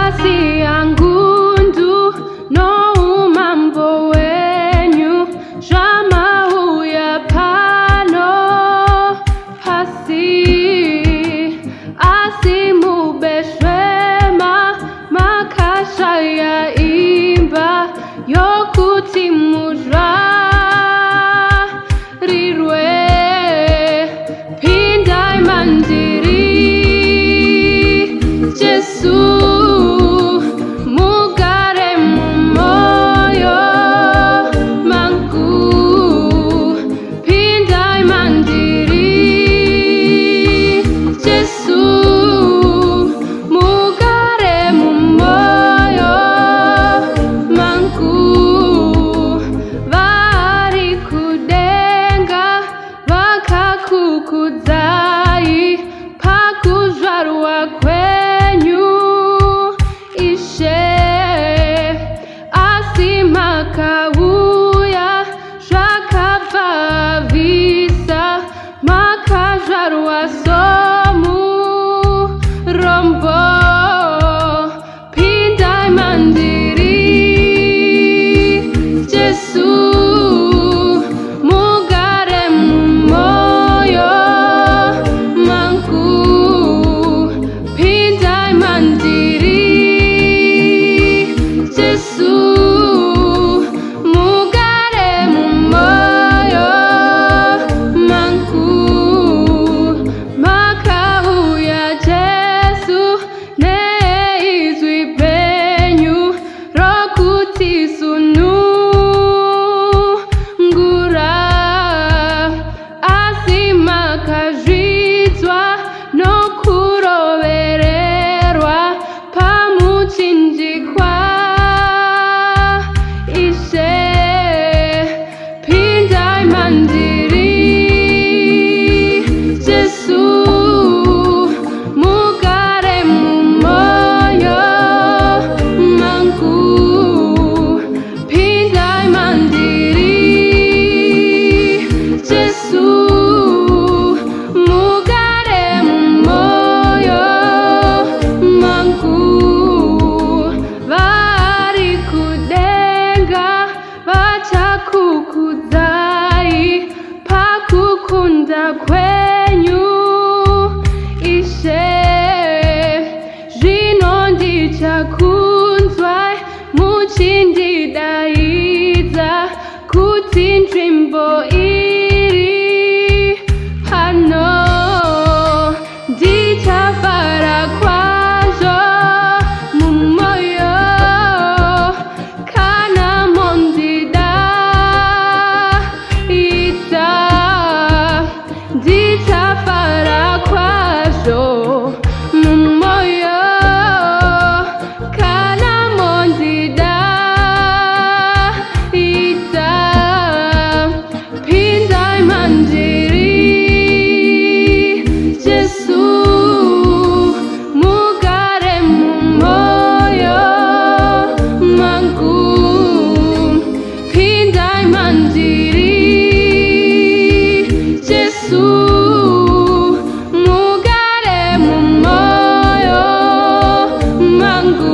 kasi yangundu no umambo wenyu shama huya pano hasi asimubeshwema makasha ya imba yokutimuzwa rirwe pindai mandiri Jesu mugare mumoyo mangu pindai mandiri Jesu mugare mumoyo mangu vari kudenga vakakukuzai pakuzvarwa kwenyu ishe asimakauya zvakabva makazvarwa somurombo pindai mandiri Jesu mugare mumoyo mangu pindai mandiri Jesu mugare mumoyo mangu makauya Jesu neizwi penyu rokuti sunungura asimakazvidzwa nokurovererwa pamuchinjikwa ishe pindai mandiri Jesu mugare mumoyo mangu pindai mandiri Jesu mugare mumoyo mangu vari kudenga vachakukuzai pakukunda kwenyu ishe zvino ndichakunzwai muchindidaidza kuti nzvimbo iri pano ndichafara kwazvo mumoyo kana mondidaidza ndichafara kwazvo mumoyo kana mondidaidza pindai mandiri Jesu mugare mumoyo mangu pindai mandiri Jesu mugare mumoyo mangu